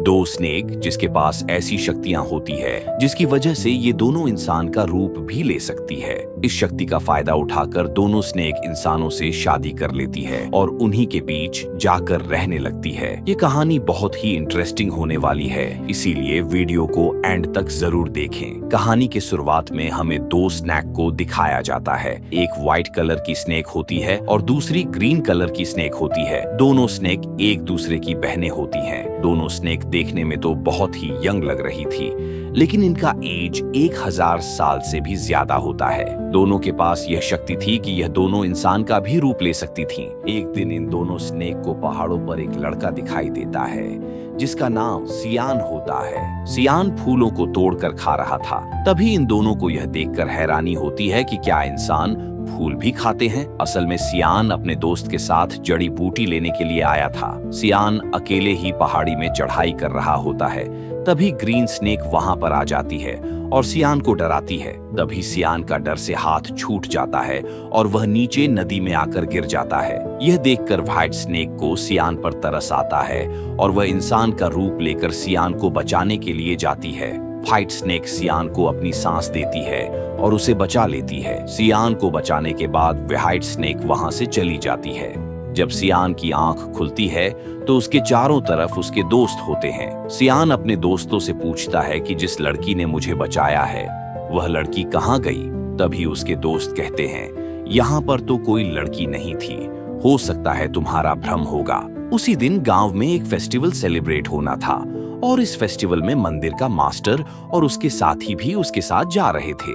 दो स्नेक जिसके पास ऐसी शक्तियां होती है जिसकी वजह से ये दोनों इंसान का रूप भी ले सकती है। इस शक्ति का फायदा उठाकर दोनों स्नेक इंसानों से शादी कर लेती है और उन्हीं के बीच जाकर रहने लगती है। ये कहानी बहुत ही इंटरेस्टिंग होने वाली है, इसीलिए वीडियो को एंड तक जरूर देखें। कहानी के शुरुआत में हमें दो स्नेक को दिखाया जाता है। एक व्हाइट कलर की स्नेक होती है और दूसरी ग्रीन कलर की स्नेक होती है। दोनों स्नेक एक दूसरे की बहनें होती हैं। दोनों स्नेक देखने में तो बहुत ही यंग लग रही थी, लेकिन इनका एज 1000 साल से भी ज्यादा होता है। दोनों के पास यह शक्ति थी कि यह दोनों इंसान का भी रूप ले सकती थीं। एक दिन इन दोनों स्नेक को पहाड़ों पर एक लड़का दिखाई देता है जिसका नाम सियान होता है। सियान फूलों को तोड़कर खा रहा था। तभी इन दोनों को यह देखकर हैरानी होती है कि क्या इंसान फूल भी खाते हैं। असल में सियान अपने दोस्त के साथ जड़ी बूटी लेने के लिए आया था। सियान अकेले ही पहाड़ी में चढ़ाई कर रहा होता है। तभी ग्रीन स्नेक वहां पर आ जाती है और सियान को डराती है। तभी सियान का डर से हाथ छूट जाता है और वह नीचे नदी में आकर गिर जाता है। यह देखकर व्हाइट स्नेक को सियान पर तरस आता है और वह इंसान का रूप लेकर सियान को बचाने के लिए जाती है। व्हाइट स्नेक सियान को अपनी सांस देती है और उसे बचा लेती है। सियान को बचाने के बाद व्हाइट स्नेक वहां से चली जाती है। जब सियान की आंख खुलती है तो उसके चारों तरफ उसके दोस्त होते हैं। सियान अपने दोस्तों से पूछता है कि जिस लड़की ने मुझे बचाया है वह लड़की कहाँ गई। तभी उसके दोस्त कहते हैं, यहाँ पर तो कोई लड़की नहीं थी, हो सकता है तुम्हारा भ्रम होगा। उसी दिन गांव में एक फेस्टिवल सेलिब्रेट होना था और इस फेस्टिवल में मंदिर का मास्टर और उसके साथी भी उसके साथ जा रहे थे,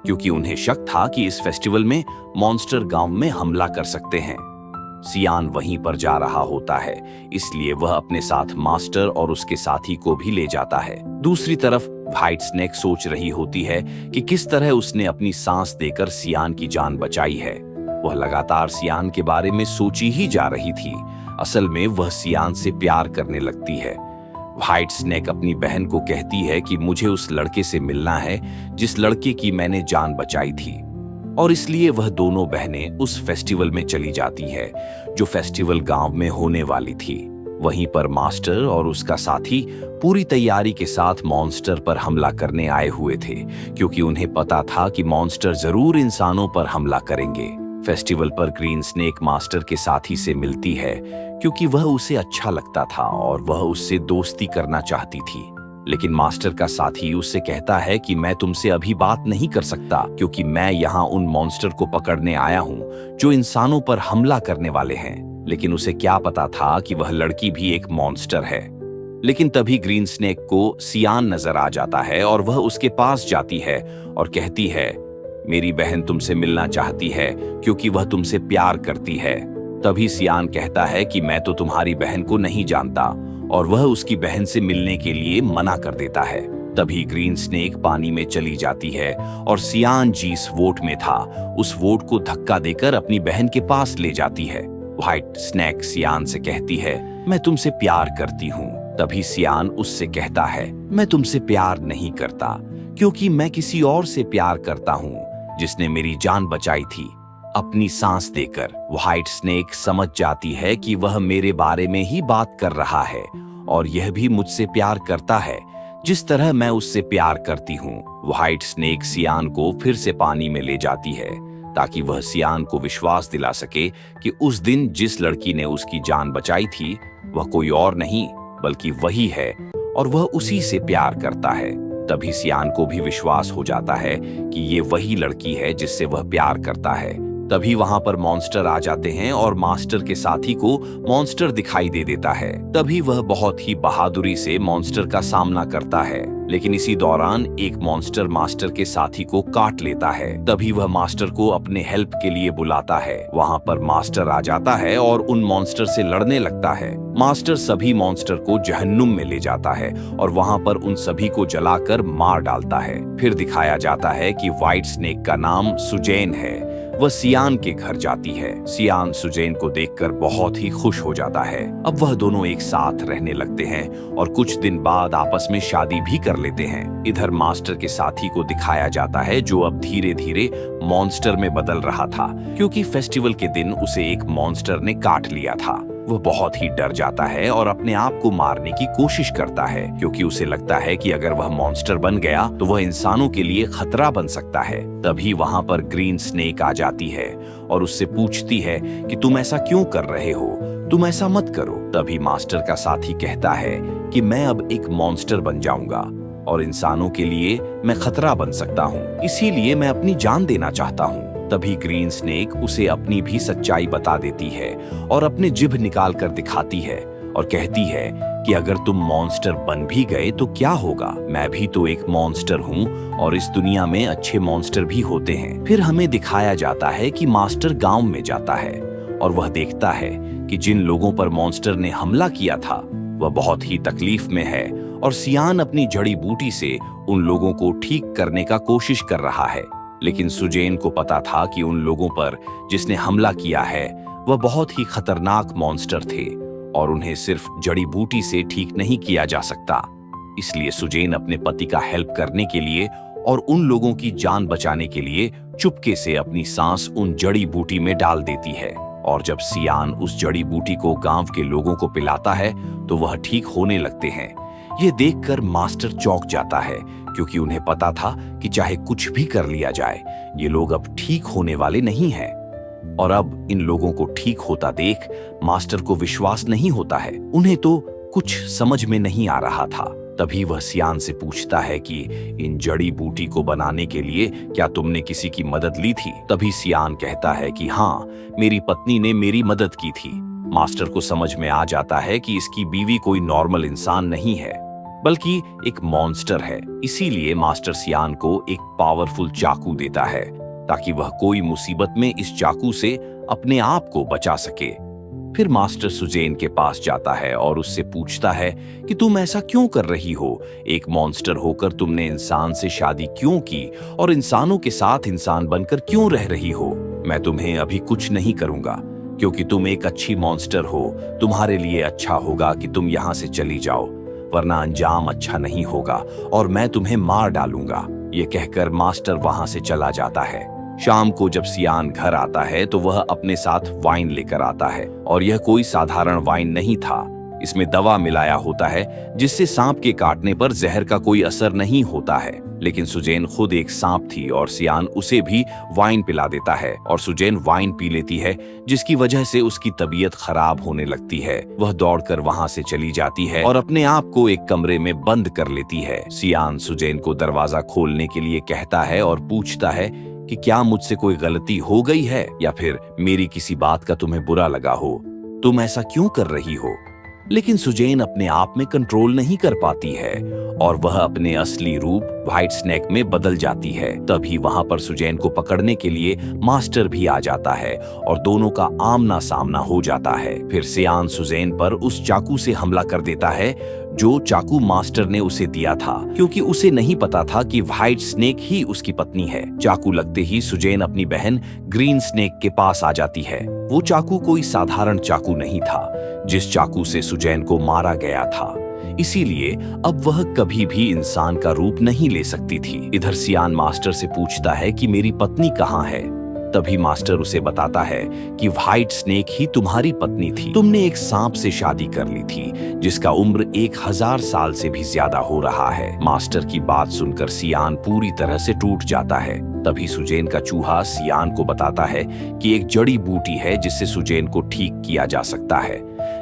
क्योंकि उन्हें शक था कि इस फेस्टिवल में मॉन्स्टर गांव में हमला कर सकते हैं। सियान वहीं पर जा रहा होता है, इसलिए वह अपने साथ मास्टर और उसके साथी को भी ले जाता है। दूसरी तरफ व्हाइट स्नेक सोच रही होती है कि किस तरह उसने अपनी सांस देकर सियान की जान बचाई है। वह लगातार सियान के बारे में सोची ही जा रही थी। असल में वह सियान से प्यार करने लगती है। व्हाइट स्नेक अपनी बहन को कहती है कि मुझे उस लड़के से मिलना है जिस लड़के की मैंने जान बचाई थी, और इसलिए वह दोनों बहनें उस फेस्टिवल में चली जाती है जो फेस्टिवल गांव में होने वाली थी। वहीं पर मास्टर और उसका साथी पूरी तैयारी के साथ मॉन्स्टर पर हमला करने आए हुए थे, क्योंकि उन्हें पता था कि मॉन्स्टर जरूर इंसानों पर हमला करेंगे। फेस्टिवल पर ग्रीन स्नेक मास्टर के साथी से मिलती है क्योंकि वह उसे अच्छा लगता था और वह उससे दोस्ती करना चाहती थी। लेकिन मास्टर का साथी उससे कहता है कि मैं तुमसे अभी बात नहीं कर सकता, क्योंकि मैं यहाँ उन मॉन्स्टर को पकड़ने आया हूँ जो इंसानों पर हमला करने वाले हैं। लेकिन उसे क्या पता था कि वह लड़की भी एक मॉन्स्टर है। लेकिन तभी ग्रीन स्नेक को सियान नजर आ जाता है और वह उसके पास जाती है और कहती है, मेरी बहन तुमसे मिलना चाहती है क्योंकि वह तुमसे प्यार करती है। तभी सियान कहता है कि मैं तो तुम्हारी बहन को नहीं जानता, और वह उसकी बहन से मिलने के लिए मना कर देता है। तभी ग्रीन स्नेक पानी में चली जाती है और सियान जिस वोट में था उस वोट को धक्का देकर अपनी बहन के पास ले जाती है। व्हाइट स्नेक सियान से कहती है, मैं तुमसे प्यार करती हूँ। तभी सियान उससे कहता है, मैं तुमसे प्यार नहीं करता, क्योंकि मैं किसी और से प्यार करता हूँ जिसने मेरी जान बचाई थी अपनी सांस देकर। व्हाइट स्नेक समझ जाती है कि वह मेरे बारे में ही बात कर रहा है और यह भी मुझसे प्यार करता है जिस तरह मैं उससे प्यार करती हूँ। व्हाइट स्नेक सियान को फिर से पानी में ले जाती है ताकि वह सियान को विश्वास दिला सके कि उस दिन जिस लड़की ने उसकी जान बचाई थी वह कोई और नहीं बल्कि वही है और वह उसी से प्यार करता है। तभी सियान को भी विश्वास हो जाता है कि ये वही लड़की है जिससे वह प्यार करता है। तभी वहां पर मॉन्स्टर आ जाते हैं और मास्टर के साथी को मॉन्स्टर दिखाई दे देता है। तभी वह बहुत ही बहादुरी से मॉन्स्टर का सामना करता है, लेकिन इसी दौरान एक मॉन्स्टर मास्टर के साथी को काट लेता है। तभी वह मास्टर को अपने हेल्प के लिए बुलाता है। वहां पर मास्टर आ जाता है और उन मॉन्स्टर से लड़ने लगता है। मास्टर सभी मॉन्स्टर को जहन्नुम में ले जाता है और वहां पर उन सभी को जलाकर मार डालता है। फिर दिखाया जाता है कि व्हाइट स्नेक का नाम सुजैन है। वह सियान के घर जाती है। सियान सुजैन को देखकर बहुत ही खुश हो जाता है। अब वह दोनों एक साथ रहने लगते हैं और कुछ दिन बाद आपस में शादी भी कर लेते हैं। इधर मास्टर के साथी को दिखाया जाता है जो अब धीरे धीरे मॉन्स्टर में बदल रहा था, क्योंकि फेस्टिवल के दिन उसे एक मॉन्स्टर ने काट लिया था। वह बहुत ही डर जाता है और अपने आप को मारने की कोशिश करता है, क्योंकि उसे लगता है कि अगर वह मॉन्स्टर बन गया तो वह इंसानों के लिए खतरा बन सकता है। तभी वहां पर ग्रीन स्नेक आ जाती है और उससे पूछती है कि तुम ऐसा क्यों कर रहे हो, तुम ऐसा मत करो। तभी मास्टर का साथी कहता है कि मैं अब एक मॉन्स्टर बन जाऊंगा और इंसानों के लिए मैं खतरा बन सकता हूँ, इसीलिए मैं अपनी जान देना चाहता हूँ। तभी ग्रीन स्नेक उसे अपनी भी सच्चाई बता देती है और अपनी जिभ निकाल कर दिखाती है और कहती है कि अगर तुम मॉन्स्टर बन भी गए तो क्या होगा, मैं भी तो एक मॉन्स्टर हूँ और इस दुनिया में अच्छे मॉन्स्टर भी होते हैं। फिर हमें दिखाया जाता है कि मास्टर गांव में जाता है और वह देखता है कि जिन लोगों पर मॉन्स्टर ने हमला किया था वह बहुत ही तकलीफ में है और सियान अपनी जड़ी बूटी से उन लोगों को ठीक करने का कोशिश कर रहा है। लेकिन सुजेन को पता था कि उन लोगों पर जिसने हमला किया है वह बहुत ही खतरनाक मॉन्स्टर थे और उन्हें सिर्फ जड़ी बूटी से ठीक नहीं किया जा सकता। इसलिए सुजेन अपने पति का हेल्प करने के लिए और उन लोगों की जान बचाने के लिए चुपके से अपनी सांस उन जड़ी बूटी में डाल देती है। और जब सियान उस जड़ी बूटी को गांव के लोगों को पिलाता है तो वह ठीक होने लगते हैं। ये देखकर मास्टर चौंक जाता है, क्योंकि उन्हें पता था कि चाहे कुछ भी कर लिया जाए ये लोग अब ठीक होने वाले नहीं हैं। और अब इन लोगों को ठीक होता देख मास्टर को विश्वास नहीं होता है, उन्हें तो कुछ समझ में नहीं आ रहा था। तभी वह सियान से पूछता है कि इन जड़ी बूटी को बनाने के लिए क्या तुमने किसी की मदद ली थी? तभी सियान कहता है कि हाँ, मेरी पत्नी ने मेरी मदद की थी। मास्टर को समझ में आ जाता है कि इसकी बीवी कोई नॉर्मल इंसान नहीं है बल्कि एक मॉन्स्टर है। इसीलिए मास्टर सियान को एक पावरफुल चाकू देता है ताकि वह कोई मुसीबत में इस चाकू से अपने आप को बचा सके। फिर मास्टर सुजेन के पास जाता है और उससे पूछता है कि तुम ऐसा क्यों कर रही हो, एक मॉन्स्टर होकर तुमने इंसान से शादी क्यों की और इंसानों के साथ इंसान बनकर क्यों रह रही हो? मैं तुम्हें अभी कुछ नहीं करूंगा क्योंकि तुम एक अच्छी मॉन्स्टर हो। तुम्हारे लिए अच्छा होगा कि तुम यहाँ से चली जाओ, वरना अंजाम अच्छा नहीं होगा और मैं तुम्हें मार डालूंगा। ये कहकर मास्टर वहां से चला जाता है। शाम को जब सियान घर आता है तो वह अपने साथ वाइन लेकर आता है और यह कोई साधारण वाइन नहीं था, इसमें दवा मिलाया होता है जिससे सांप के काटने पर जहर का कोई असर नहीं होता है। लेकिन सुजेन खुद एक सांप थी और सियान उसे भी वाइन पिला देता है और सुजेन वाइन पी लेती है, जिसकी वजह से उसकी तबीयत खराब होने लगती है। वह दौड़कर वहां से चली जाती है और अपने आप को एक कमरे में बंद कर लेती है। सियान सुजेन को दरवाजा खोलने के लिए कहता है और पूछता है कि क्या मुझसे कोई गलती हो गई है या फिर मेरी किसी बात का तुम्हें बुरा लगा हो, तुम ऐसा क्यों कर रही हो? लेकिन सुजेन अपने आप में कंट्रोल नहीं कर पाती है और वह अपने असली रूप व्हाइट स्नेक में बदल जाती है। तभी वहां पर सुजेन को पकड़ने के लिए मास्टर भी आ जाता है और दोनों का आमना सामना हो जाता है। फिर सियान सुजेन पर उस चाकू से हमला कर देता है जो चाकू मास्टर ने उसे दिया था, क्योंकि उसे नहीं पता था कि व्हाइट स्नेक ही उसकी पत्नी है। चाकू लगते ही सुजेन अपनी बहन ग्रीन स्नेक के पास आ जाती है। वो चाकू कोई साधारण चाकू नहीं था जिस चाकू से सुजेन को मारा गया था, इसीलिए अब वह कभी भी इंसान का रूप नहीं ले सकती थी। इधर सियान मास्टर से पूछता है कि मेरी पत्नी कहाँ है? तभी मास्टर उसे बताता है कि व्हाइट स्नेक ही तुम्हारी पत्नी थी। तुमने एक सांप से शादी कर ली थी जिसका उम्र 1000 साल से भी ज्यादा हो रहा है। मास्टर की बात सुनकर सियान पूरी तरह से टूट जाता है। तभी सुजेन का चूहा सियान को बताता है कि एक जड़ी बूटी है जिससे सुजेन को ठीक किया जा सकता है,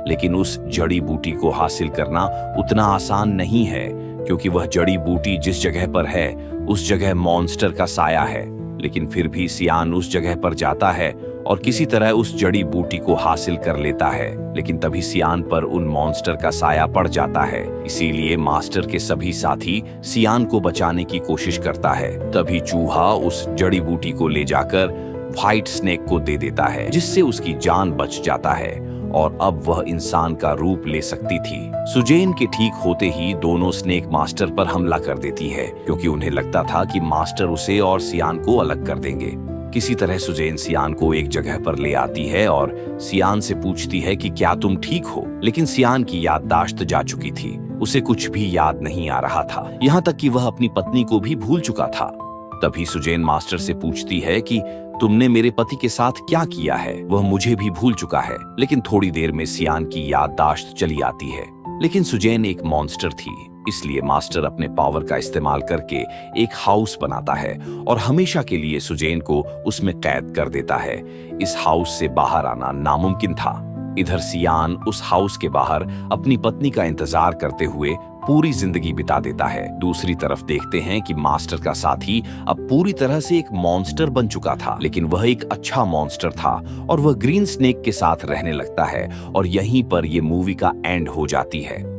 लेकिन उस जड़ी बूटी को हासिल करना उतना आसान नहीं है, क्योंकि वह जड़ी बूटी जिस जगह पर है उस जगह मॉन्स्टर का साया है। लेकिन फिर भी सियान उस जगह पर जाता है और किसी तरह उस जड़ी बूटी को हासिल कर लेता है, लेकिन तभी सियान पर उन मॉन्स्टर का साया पड़ जाता है। इसीलिए मास्टर के सभी साथी सियान को बचाने की कोशिश करता है। तभी चूहा उस जड़ी बूटी को ले जाकर व्हाइट स्नेक को दे देता है, जिससे उसकी जान बच जाता है और अब वह इंसान का रूप ले सकती थी। सुजेन के ठीक होते ही दोनों स्नेक मास्टर पर हमला कर देती है, क्योंकि उन्हें लगता था कि मास्टर उसे और सियान को अलग कर देंगे। किसी तरह सुजेन सियान को एक जगह पर ले आती है और सियान से पूछती है कि क्या तुम ठीक हो? लेकिन सियान की याददाश्त जा चुकी थी, उसे कुछ भी याद नहीं आ रहा था, यहाँ तक कि वह अपनी पत्नी को भी भूल चुका था। तभी सुजेन मास्टर से पूछती है कि तुमने मेरे पति के साथ क्या किया है वह मुझे भी भूल चुका है। लेकिन थोड़ी देर में सियान की याददाश्त चली आती है। लेकिन सुजैन एक मॉन्स्टर थी, इसलिए मास्टर अपने पावर का इस्तेमाल करके एक हाउस बनाता है और हमेशा के लिए सुजैन को उसमें कैद कर देता है। इस हाउस से बाहर आना नामुमकिन था। इधर सियान उस हाउस के बाहर अपनी पत्नी का इंतजार करते हुए पूरी जिंदगी बिता देता है। दूसरी तरफ देखते हैं कि मास्टर का साथी अब पूरी तरह से एक मॉन्स्टर बन चुका था, लेकिन वह एक अच्छा मॉन्स्टर था और वह ग्रीन स्नेक के साथ रहने लगता है और यहीं पर यह मूवी का एंड हो जाती है।